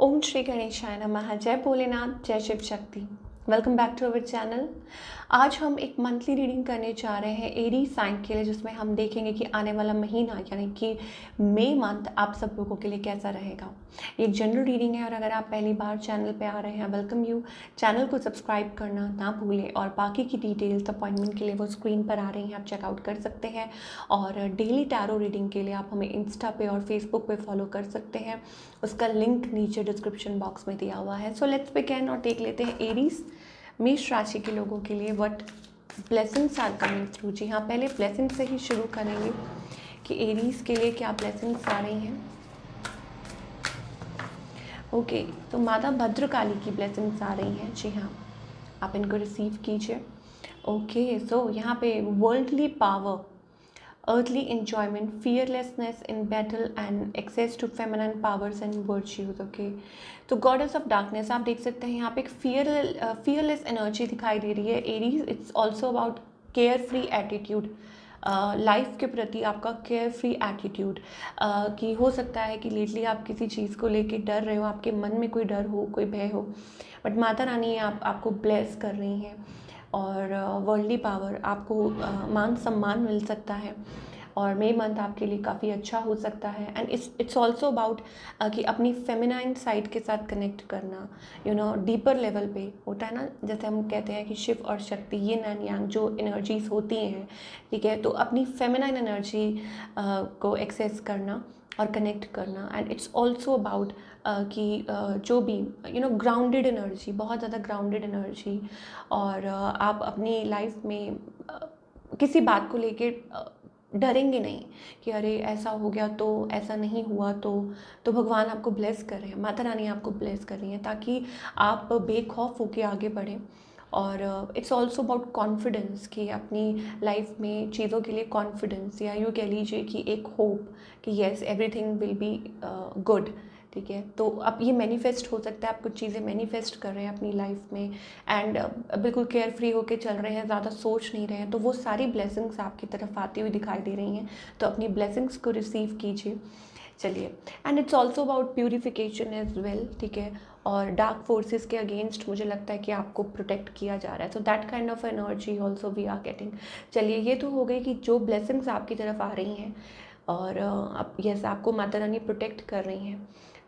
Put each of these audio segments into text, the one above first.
ओम श्री गणेशाय नमः। जय भोलेनाथ, जय Shiv Shakti. Welcome back to our channel. आज हम एक मंथली रीडिंग करने जा रहे हैं एरी साइन के लिए, जिसमें हम देखेंगे कि आने वाला महीना यानी कि मई मंथ आप सब लोगों के लिए कैसा रहेगा। ये एक जनरल रीडिंग है और अगर आप पहली बार चैनल पे आ रहे हैं, वेलकम यू। चैनल को सब्सक्राइब करना ना भूलें और बाकी की डिटेल्स अपॉइंटमेंट के लिए वो स्क्रीन पर आ रही हैं, आप चेकआउट कर सकते हैं। और डेली टैरो रीडिंग के लिए आप हमें इंस्टा पे और फेसबुक पे फॉलो कर सकते हैं, उसका लिंक नीचे डिस्क्रिप्शन बॉक्स में दिया हुआ है। सो लेट्स बिगिन और देख लेते हैं एरीज मेष राशि के लोगों के लिए what blessings are coming through. जी हाँ, पहले ब्लेसिंग से ही शुरू करेंगे कि एरीज के लिए क्या ब्लेसिंग्स आ रही हैं। ओके, तो माता भद्रकाली की ब्लेसिंग्स आ रही हैं। जी हाँ, आप इनको रिसीव कीजिए। ओके, सो यहाँ पे worldly power, earthly enjoyment, fearlessness in battle and access to feminine powers and virtues। okay, तो goddess of darkness आप देख सकते हैं यहाँ पे एक fearless energy दिखाई दे रही है Aries. It's also about care free attitude, life के प्रति आपका केयर फ्री एटीट्यूड। कि हो सकता है कि लेटली आप किसी चीज़ को लेके डर रहे हो, आपके मन में कोई डर हो, कोई भय हो, बट माता रानी आपको ब्लेस कर रही हैं और वर्ल्डली पावर आपको मान सम्मान मिल सकता है और मई मंथ आपके लिए काफ़ी अच्छा हो सकता है। एंड इट्स ऑल्सो अबाउट कि अपनी फेमिनाइन साइड के साथ कनेक्ट करना, डीपर लेवल पे होता है ना, जैसे हम कहते हैं कि शिव और शक्ति, यिन एंड यांग जो एनर्जीज होती हैं, ठीक है, तो अपनी फेमिनाइन एनर्जी को एक्सेस करना और कनेक्ट करना। एंड इट्स ऑल्सो अबाउट कि जो भी ग्राउंडेड एनर्जी, बहुत ज़्यादा ग्राउंडेड एनर्जी, और आप अपनी लाइफ में किसी बात को लेके डरेंगे नहीं कि अरे ऐसा हो गया तो, ऐसा नहीं हुआ तो भगवान आपको ब्लेस कर रहे हैं, माता रानी आपको ब्लेस कर रही हैं ताकि आप बेखौफ होके आगे बढ़ें। और इट्स ऑल्सो अबाउट कॉन्फिडेंस कि अपनी लाइफ में चीज़ों के लिए कॉन्फिडेंस, या यूँ कह लीजिए कि एक होप कि yes everything will be good. ठीक है, तो अब ये मैनिफेस्ट हो सकता है, आप कुछ चीज़ें मैनिफेस्ट कर रहे हैं अपनी लाइफ में एंड बिल्कुल केयर फ्री होके चल रहे हैं, ज़्यादा सोच नहीं रहे हैं, तो वो सारी ब्लेसिंग्स आपकी तरफ आती हुई दिखाई दे रही हैं। तो अपनी ब्लेसिंग्स को रिसीव कीजिए। चलिए, and it's also about purification as well. ठीक है, और डार्क फोर्सेस के अगेंस्ट मुझे लगता है कि आपको प्रोटेक्ट किया जा रहा है, so that kind of energy also we are getting. चलिए, ये तो हो गई कि जो ब्लेसिंग्स आपकी तरफ आ रही हैं और अब यस आपको माता रानी प्रोटेक्ट कर रही हैं,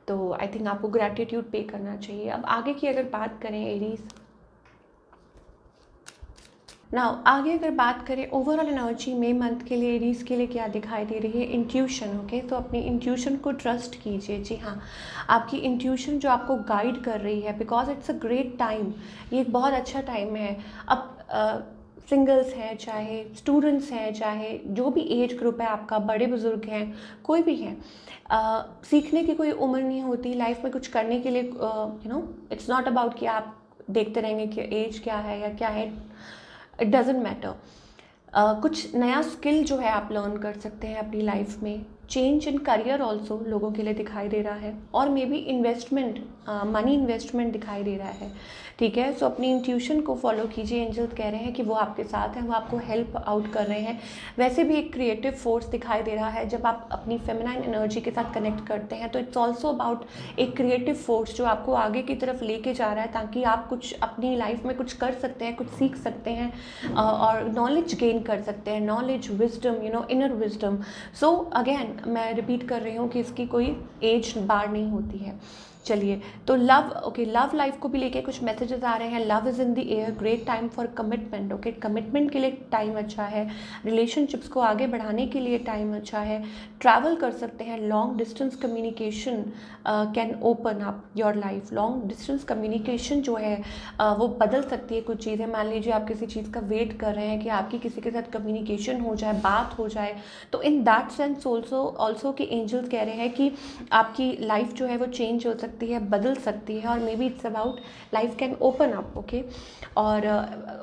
तो आई थिंक आपको ग्रैटिट्यूड पे करना चाहिए। अब आगे की अगर बात करें एरीज, नाउ आगे अगर बात करें ओवरऑल एनर्जी मई मंथ के लिए एरीज के लिए क्या दिखाई दे रही है, इंट्यूशन। ओके, तो अपनी इंट्यूशन को ट्रस्ट कीजिए। जी हाँ, आपकी इंट्यूशन जो आपको गाइड कर रही है, because it's a great time, ये एक बहुत अच्छा टाइम है। अब सिंगल्स हैं, चाहे स्टूडेंट्स हैं, चाहे जो भी एज ग्रुप है आपका, बड़े बुजुर्ग हैं, कोई भी हैं, सीखने की कोई उम्र नहीं होती लाइफ में कुछ करने के लिए। इट्स नॉट अबाउट कि आप देखते रहेंगे कि एज क्या है या क्या है, इट डजेंट मैटर। कुछ नया स्किल जो है आप लर्न कर सकते हैं अपनी लाइफ में। चेंज इन करियर ऑल्सो लोगों के लिए दिखाई दे रहा है, और may be investment, money investment दिखाई दे रहा है। ठीक है, सो अपनी इंट्यूशन को फॉलो कीजिए। एंजल्स कह रहे हैं कि वो आपके साथ हैं, वो आपको हेल्प आउट कर रहे हैं। वैसे भी एक क्रिएटिव फोर्स दिखाई दे रहा है जब आप अपनी फेमिनाइन एनर्जी के साथ कनेक्ट करते हैं, तो इट्स ऑल्सो अबाउट एक क्रिएटिव फोर्स जो आपको आगे की तरफ लेके जा रहा है ताकि आप कुछ अपनी लाइफ में कुछ कर सकते हैं, कुछ सीख सकते हैं और नॉलेज गेन कर सकते हैं, knowledge, wisdom, inner wisdom. So again मैं रिपीट कर रही हूँ कि इसकी कोई एज बार नहीं होती है। चलिए, तो लव, ओके, लव लाइफ को भी लेके कुछ मैसेजेस आ रहे हैं। Love is in the air, great time for commitment. Okay, commitment के लिए टाइम अच्छा है, रिलेशनशिप्स को आगे बढ़ाने के लिए टाइम अच्छा है, ट्रैवल कर सकते हैं, long distance communication can open up your life. Long distance communication जो है वो बदल सकती है कुछ चीज़ें। मान लीजिए आप किसी चीज़ का वेट कर रहे हैं कि आपकी किसी के साथ कम्युनिकेशन हो जाए, बात हो जाए, तो इन दैट सेंस ऑल्सो कि एंजल्स कह रहे हैं कि आपकी लाइफ जो है वो चेंज हो सकती है, बदल सकती है, और maybe it's about life can open up. Okay, और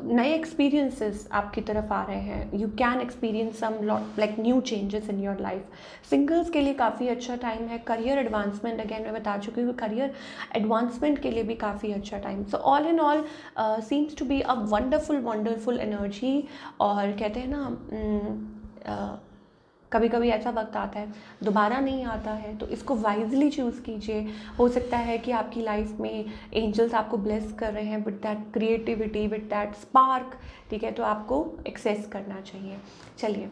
नए एक्सपीरियंसेस आपकी तरफ आ रहे हैं। You can experience some lot like new changes in your life. Singles के लिए काफ़ी अच्छा टाइम है। करियर एडवांसमेंट, अगेन मैं बता चुकी हूँ, करियर एडवांसमेंट के लिए भी काफ़ी अच्छा time. So all in all seems to be a wonderful wonderful energy. और कहते हैं ना, कभी कभी ऐसा वक्त आता है दोबारा नहीं आता है, तो इसको वाइजली चूज़ कीजिए। हो सकता है कि आपकी लाइफ में एंजल्स आपको ब्लेस कर रहे हैं with that creativity, with that spark, ठीक है, तो आपको एक्सेस करना चाहिए। चलिए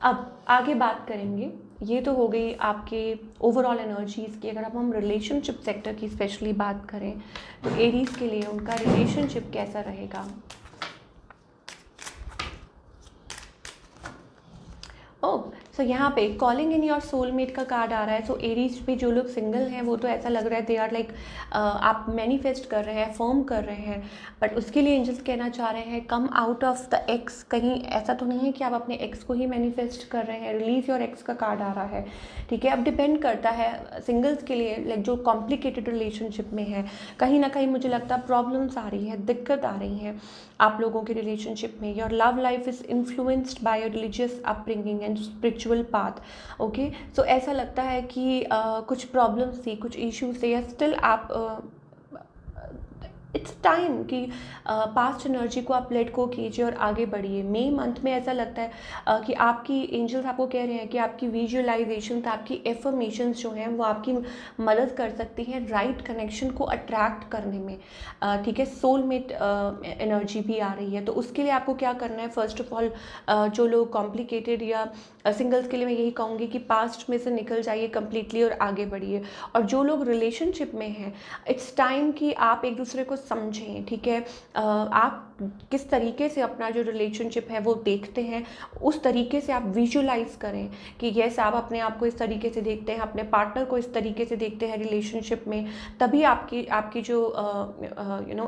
अब आगे बात करेंगे। ये तो हो गई आपके ओवरऑल एनर्जीज़ की। अगर अब हम रिलेशनशिप सेक्टर की स्पेशली बात करें तो एरीज के लिए उनका रिलेशनशिप कैसा रहेगा। ओह, सो यहाँ पे कॉलिंग इन योर सोलमेट का कार्ड आ रहा है। सो एरीज पे जो लोग सिंगल हैं वो तो ऐसा लग रहा है दे आर लाइक आप मैनिफेस्ट कर रहे हैं, फॉर्म कर रहे हैं, बट उसके लिए एंजल्स कहना चाह रहे हैं come out of the x. कहीं ऐसा तो नहीं है कि आप अपने एक्स को ही मैनिफेस्ट कर रहे हैं। रिलीज योर एक्स का कार्ड आ रहा है, ठीक है। अब डिपेंड करता है सिंगल्स के लिए, लाइक जो कॉम्प्लिकेटेड रिलेशनशिप में है, कहीं ना कहीं मुझे लगता है प्रॉब्लम्स आ रही है, दिक्कत आ रही है आप लोगों के रिलेशनशिप में। Your love life is influenced by your religious upbringing and spiritual path. Okay, so ऐसा लगता है कि कुछ प्रॉब्लम्स थी, कुछ इश्यूज थे, या स्टिल आप इट्स टाइम कि पास्ट एनर्जी को आप लेट गो कीजिए और आगे बढ़िए। मई मंथ में ऐसा लगता है कि आपकी एंजल्स आपको कह रहे हैं कि आपकी विजुअलाइजेशन, आपकी एफर्मेशंस जो हैं वो आपकी मदद कर सकती हैं राइट कनेक्शन को अट्रैक्ट करने में, ठीक है। सोलमेट एनर्जी भी आ रही है, तो उसके लिए आपको क्या करना है। फर्स्ट ऑफ ऑल जो लोग कॉम्प्लिकेटेड या सिंगल्स के लिए मैं यही कहूँगी कि पास्ट में से निकल जाइए कम्प्लीटली और आगे बढ़िए। और जो लोग रिलेशनशिप में हैं, इट्स टाइम कि आप एक दूसरे को समझें, ठीक है। आप किस तरीके से अपना जो रिलेशनशिप है वो देखते हैं, उस तरीके से आप विजुलाइज करें कि यस आप अपने आप को इस तरीके से देखते हैं, अपने पार्टनर को इस तरीके से देखते हैं रिलेशनशिप में, तभी आपकी जो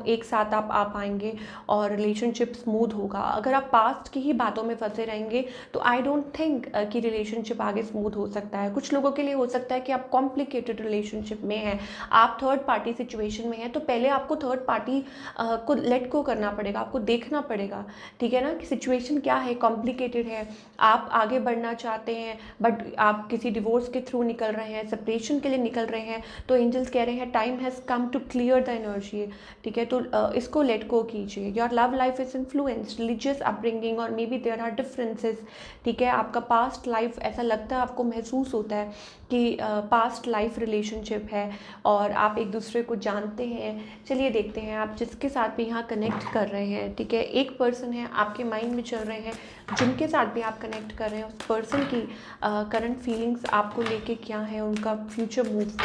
एक साथ आप आ पाएंगे और रिलेशनशिप स्मूथ होगा। अगर आप पास्ट की ही बातों में फंसे रहेंगे तो आई डोंट थिंक कि रिलेशनशिप आगे स्मूथ हो सकता है। कुछ लोगों के लिए हो सकता है कि आप कॉम्प्लिकेटेड रिलेशनशिप में हैं, आप थर्ड पार्टी सिचुएशन में हैं, तो पहले आपको थर्ड पार्टी को लेट गो करना पड़ेगा, आपको देखना पड़ेगा, ठीक है ना, कि सिचुएशन क्या है, कॉम्प्लिकेटेड है, आप आगे बढ़ना चाहते हैं बट आप किसी डिवोर्स के थ्रू निकल रहे हैं, सेपरेशन के लिए निकल रहे हैं, तो एंजल्स कह रहे हैं time has come to clear the energy, ठीक है। तो इसको लेट गो कीजिए। Your love life is influenced religious upbringing और maybe there are differences, ठीक है। आपका पास्ट लाइफ ऐसा लगता है, आपको महसूस होता है कि पास्ट लाइफ रिलेशनशिप है और आप एक दूसरे को जानते हैं। चलिए देखते हैं आप जिसके साथ भी यहाँ कनेक्ट कर रहे हैं, ठीक है। एक पर्सन है आपके माइंड में चल रहे हैं, जिनके साथ भी आप कनेक्ट कर रहे हैं उस पर्सन की करंट फीलिंग्स आपको लेके क्या है, उनका फ्यूचर मूव।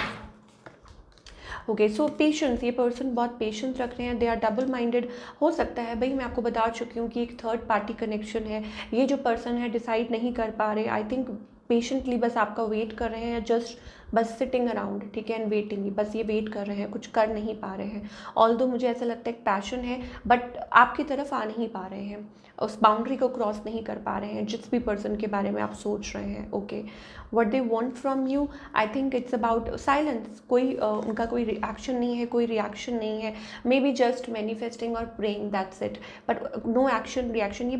ओके, सो पेशेंस, ये पर्सन बहुत पेशेंस रख रहे हैं, दे आर डबल माइंडेड। हो सकता है भाई, मैं आपको बता चुकी हूँ कि एक थर्ड पार्टी कनेक्शन है। ये जो पर्सन है डिसाइड नहीं कर पा रहे, आई थिंक पेशेंटली बस आपका वेट कर रहे हैं, जस्ट बस सिटिंग अराउंड, ठीक है, एंड वेटिंग, बस ये वेट कर रहे हैं, कुछ कर नहीं पा रहे हैं। ऑल्दो मुझे ऐसा लगता है एक पैशन है बट आपकी तरफ आ नहीं पा रहे हैं, उस बाउंड्री को क्रॉस नहीं कर पा रहे हैं जिस भी पर्सन के बारे में आप सोच रहे हैं। Okay, what they want from you, I think it's about silence. कोई उनका कोई रिएक्शन नहीं है, कोई रिएक्शन नहीं है, मे बी जस्ट मैनिफेस्टिंग और praying, that's it, but no action reaction.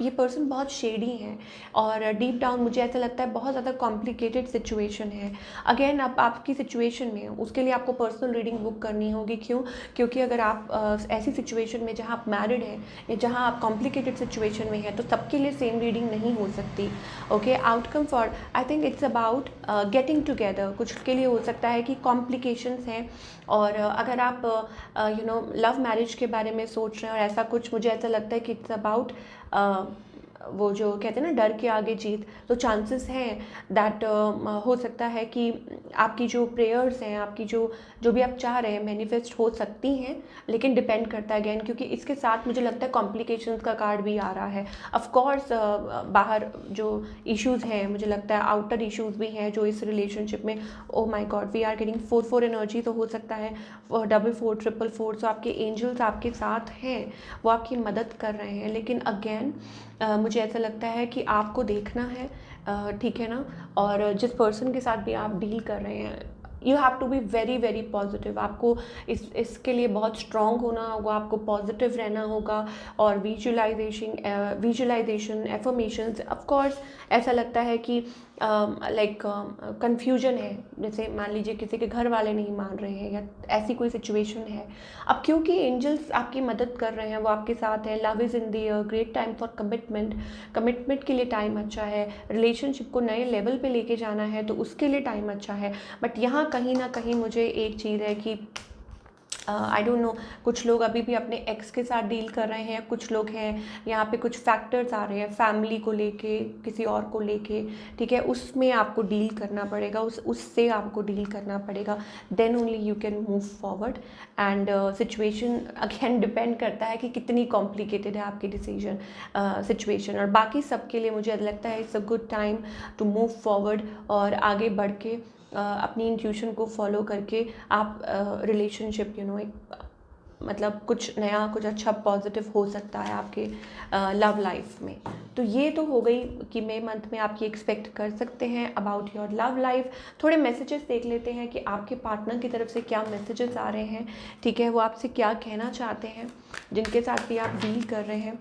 ये पर्सन बहुत शेडी है और डीप डाउन मुझे ऐसा लगता है बहुत ज़्यादा कॉम्प्लिकेटेड सिचुएशन है। अगेन अब आपकी सिचुएशन में उसके लिए आपको पर्सनल रीडिंग बुक करनी होगी। क्यों? क्योंकि अगर आप ऐसी सिचुएशन में जहाँ आप मैरिड हैं या जहाँ आप कॉम्प्लिकेटेड सिचुएशन में हैं तो सबके लिए सेम रीडिंग नहीं हो सकती। Okay, outcome for I think it's about getting together. कुछ के लिए हो सकता है कि कॉम्प्लिकेशंस हैं और अगर आप लव मैरिज के बारे में सोच रहे हैं और ऐसा कुछ, मुझे ऐसा लगता है कि इट्स अबाउट वो जो कहते हैं ना डर के आगे जीत, तो चांसेस हैं दैट हो सकता है कि आपकी जो प्रेयर्स हैं, आपकी जो भी आप चाह रहे हैं मैनिफेस्ट हो सकती हैं, लेकिन डिपेंड करता है अगेन, क्योंकि इसके साथ मुझे लगता है कॉम्प्लिकेशंस का कार्ड भी आ रहा है। ऑफ कोर्स बाहर जो इश्यूज़ हैं, मुझे लगता है आउटर इश्यूज़ भी हैं जो इस रिलेशनशिप में, oh my god, we are getting 4 energy, तो हो सकता है 4 4 4। सो आपके एंजल्स आपके साथ हैं, वो आपकी मदद कर रहे हैं, लेकिन अगेन मुझे ऐसा लगता है कि आपको देखना है, ठीक है ना। और जिस पर्सन के साथ भी आप डील कर रहे हैं, you have to be very very positive. आपको इसके लिए बहुत स्ट्रॉन्ग होना होगा, आपको पॉजिटिव रहना होगा। और विजुलाइजेशन एफर्मेशंस, ऑफ कोर्स ऐसा लगता है कि लाइक कन्फ्यूजन है, जैसे मान लीजिए किसी के घर वाले नहीं मान रहे हैं या ऐसी कोई सिचुएशन है। अब क्योंकि एंजल्स आपकी मदद कर रहे हैं, वो आपके साथ है, love is in the air, great time for commitment के लिए टाइम अच्छा है, रिलेशनशिप को नए लेवल पे लेके जाना है तो उसके लिए टाइम अच्छा है। बट यहाँ कहीं ना कहीं मुझे एक चीज़ है कि आई डोंट नो, कुछ लोग अभी भी अपने एक्स के साथ डील कर रहे हैं, कुछ लोग हैं यहाँ पे कुछ फैक्टर्स आ रहे हैं फैमिली को लेके, किसी और को लेके, ठीक है, उसमें आपको डील करना पड़ेगा, उससे आपको डील करना पड़ेगा, then only you can move forward. And situation again depend करता है कि कितनी कॉम्प्लिकेटेड है आपकी डिसीजन सिचुएशन। और बाकी सबके लिए मुझे लगता है it's a good time to move forward और आगे बढ़ के अपनी इंट्यूशन को फॉलो करके आप रिलेशनशिप एक मतलब कुछ नया, कुछ अच्छा पॉजिटिव हो सकता है आपके लव लाइफ में। तो ये तो हो गई कि मई मंथ में आप ये एक्सपेक्ट कर सकते हैं अबाउट योर लव लाइफ। थोड़े मैसेजेस देख लेते हैं कि आपके पार्टनर की तरफ से क्या मैसेजेस आ रहे हैं, ठीक है, वो आपसे क्या कहना चाहते हैं, जिनके साथ भी आप डील कर रहे हैं।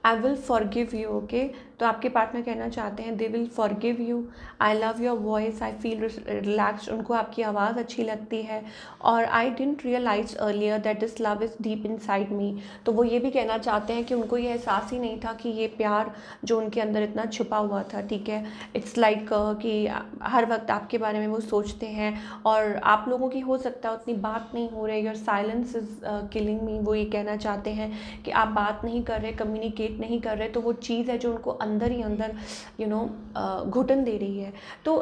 I will forgive you, okay, तो आपके पार्टनर कहना चाहते हैं they will forgive you. I love your voice, I feel relaxed, उनको आपकी आवाज़ अच्छी लगती है। और I didn't realise earlier that this love is deep inside me, तो वो ये भी कहना चाहते हैं कि उनको ये एहसास ही नहीं था कि ये प्यार जो उनके अंदर इतना छुपा हुआ था, ठीक है। इट्स लाइक कि हर वक्त आपके बारे में वो सोचते हैं और आप लोगों की हो सकता है उतनी बात नहीं हो रही, योर साइलेंस इज़ किलिंग मी, वो ये कहना चाहते हैं कि आप बात नहीं कर रहे, कम्युनिकेट नहीं कर रहे, तो वो चीज़ है जो उनको अंदर ही अंदर घुटन दे रही है। तो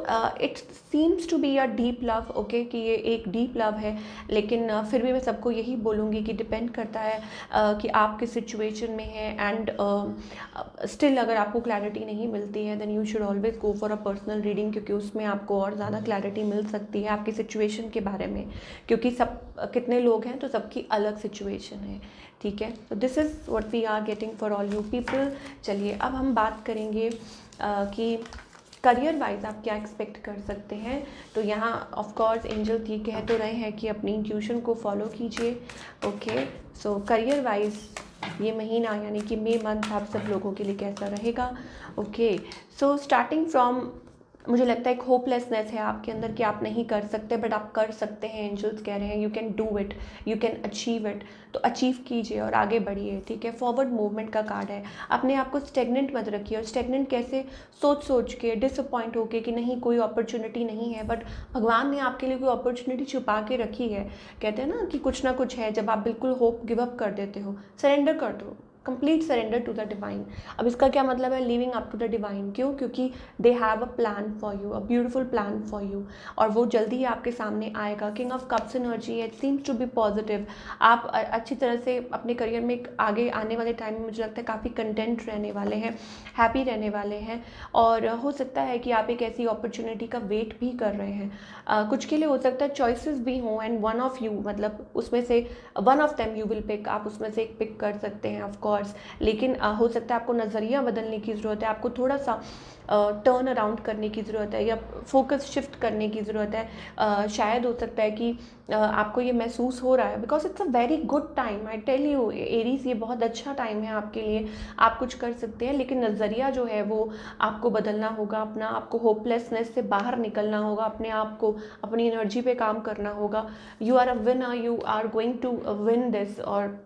it seems to be a deep love, okay, कि ये एक डीप लव है। लेकिन फिर भी मैं सबको यही बोलूँगी कि डिपेंड करता है कि आप किस सिचुएशन में हैं। एंड स्टिल अगर आपको क्लैरिटी नहीं मिलती है then you should always go for a personal reading, क्योंकि उसमें आपको और ज़्यादा क्लैरिटी मिल सकती है आपकी सिचुएशन के बारे में, क्योंकि सब कितने लोग हैं तो सबकी अलग सिचुएशन है, ठीक है। तो this is what we are getting for all you people. चलिए अब हम बात करेंगे कि करियर वाइज आप क्या एक्सपेक्ट कर सकते हैं। तो यहाँ ऑफ कोर्स एंजल ये कह तो रहे हैं कि अपनी इंट्यूशन को फॉलो कीजिए, ओके। सो करियर वाइज ये महीना यानी कि मई मंथ आप सब लोगों के लिए कैसा रहेगा, ओके। सो स्टार्टिंग फ्रॉम, मुझे लगता है एक होपलेसनेस है आपके अंदर कि आप नहीं कर सकते, बट आप कर सकते हैं। एंजल्स कह रहे हैं you can do it, you can achieve it, तो अचीव कीजिए और आगे बढ़िए, ठीक है। फॉरवर्ड मूवमेंट का कार्ड है, अपने आप को स्टेगनेंट मत रखिए। और स्टेगनेंट कैसे, सोच के डिसअपॉइंट होके कि नहीं कोई अपॉर्चुनिटी नहीं है, बट भगवान ने आपके लिए कोई अपॉर्चुनिटी छुपा के रखी है। कहते हैं ना कि कुछ ना कुछ है, जब आप बिल्कुल होप गिव अप कर देते हो, सरेंडर कर दो, complete surrender to the divine. अब इसका क्या मतलब है, living up to the divine, क्यों, क्योंकि they have a plan for you, a beautiful plan for you, और वो जल्दी ही आपके सामने आएगा। King of cups energy, it seems to be positive. आप अच्छी तरह से अपने करियर में आगे आने वाले टाइम में मुझे लगता है काफ़ी कंटेंट रहने वाले हैं, हैप्पी रहने वाले हैं। और हो सकता है कि आप एक ऐसी अपॉर्चुनिटी का वेट भी कर रहे हैं। कुछ के लिए हो सकता है चॉइसेस भी हों एंड वन ऑफ यू, मतलब उसमें से one of them you will pick, आप उसमें से एक पिक कर सकते हैं ऑफ कोर्स। लेकिन हो सकता है आपको नज़रिया बदलने की ज़रूरत है, आपको थोड़ा सा टर्न अराउंड करने की ज़रूरत है, या फोकस शिफ्ट करने की ज़रूरत है। शायद हो सकता है कि आपको ये महसूस हो रहा है, because it's a very good time, I tell you Aries, ये बहुत अच्छा टाइम है आपके लिए, आप कुछ कर सकते हैं। लेकिन नज़रिया जो है वो आपको बदलना होगा, अपना आपको होपलेसनेस से बाहर निकलना होगा, अपने आप को, अपनी एनर्जी पे काम करना होगा। You are a winner, you are going to win this, और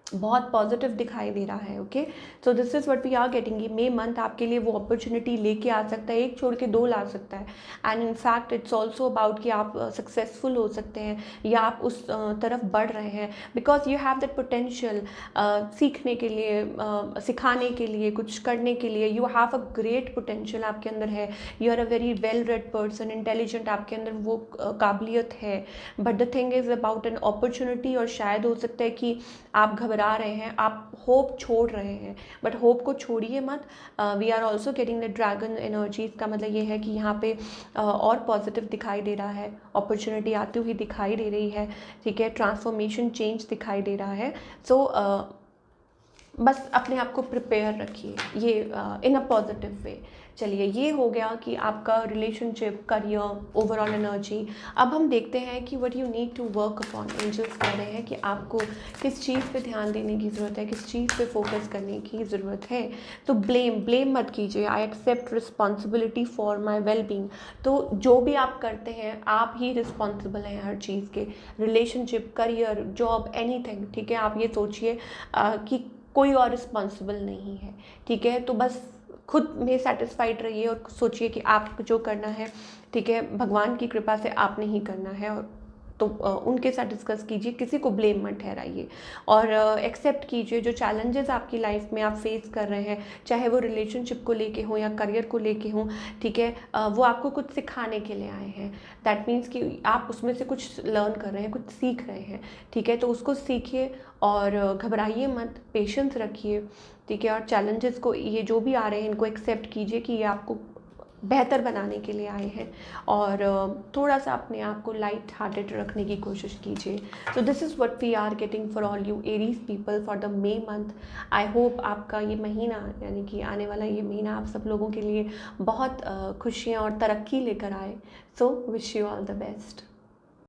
बहुत पॉजिटिव दिखाई दे रहा है, okay. So this is what we are getting. ये मई मंथ आपके लिए वो अपॉर्चुनिटी लेके आ सकता है, एक छोड़ के दो ला सकता है। And in fact it's also about कि आप सक्सेसफुल हो सकते हैं या आप उस तरफ बढ़ रहे हैं, because you have that potential सीखने के लिए, सिखाने के लिए, कुछ करने के लिए। You have a great potential आपके अंदर है, you are a very well read person, intelligent, आपके अंदर वो काबिलियत है। But the thing is about an opportunity, और शायद हो सकता है कि आप घबरा रहे हैं, आप होप छोड़ रहे हैं, बट होप को छोड़िए मत। We are also getting the dragon energy, इसका मतलब ये है कि यहाँ पे और पॉजिटिव दिखाई दे रहा है, अपॉर्चुनिटी आती हुई दिखाई दे रही है, ठीक है, ट्रांसफॉर्मेशन चेंज दिखाई दे रहा है। सो बस अपने आप को प्रिपेयर रखिए, ये इन अ पॉजिटिव वे। चलिए, ये हो गया कि आपका रिलेशनशिप, करियर, ओवरऑल एनर्जी। अब हम देखते हैं कि what you need to work upon. Angels कह रहे हैं कि आपको किस चीज़ पे ध्यान देने की ज़रूरत है, किस चीज़ पे फोकस करने की ज़रूरत है। तो ब्लेम मत कीजिए। I accept responsibility for my well being. तो जो भी आप करते हैं, आप ही रिस्पॉन्सिबल हैं हर चीज़ के। रिलेशनशिप, करियर, जॉब, एनीथिंग, ठीक है। आप ये सोचिए कि कोई और रिस्पॉन्सिबल नहीं है, ठीक है। तो बस खुद में सेटिस्फाइड रहिए और सोचिए कि आप जो करना है, ठीक है, भगवान की कृपा से आपने ही करना है। और तो उनके साथ डिस्कस कीजिए, किसी को ब्लेम मत ठहराइए और एक्सेप्ट कीजिए जो चैलेंजेस आपकी लाइफ में आप फेस कर रहे हैं, चाहे वो रिलेशनशिप को लेके हों या करियर को लेके हों, ठीक है। वो आपको कुछ सिखाने के लिए आए हैं। दैट मीन्स कि आप उसमें से कुछ लर्न कर रहे हैं, कुछ सीख रहे हैं, ठीक है। तो उसको सीखिए और घबराइए मत, पेशेंस रखिए, ठीक है। और चैलेंजेस को, ये जो भी आ रहे हैं, इनको एक्सेप्ट कीजिए कि ये आपको बेहतर बनाने के लिए आए हैं। और थोड़ा सा अपने आप को लाइट हार्टेड रखने की कोशिश कीजिए। So this is what we are getting for all you Aries people for the May month. I hope आपका ये महीना, यानी कि आने वाला ये महीना आप सब लोगों के लिए बहुत खुशियाँ और तरक्की लेकर आए। So wish you all the best.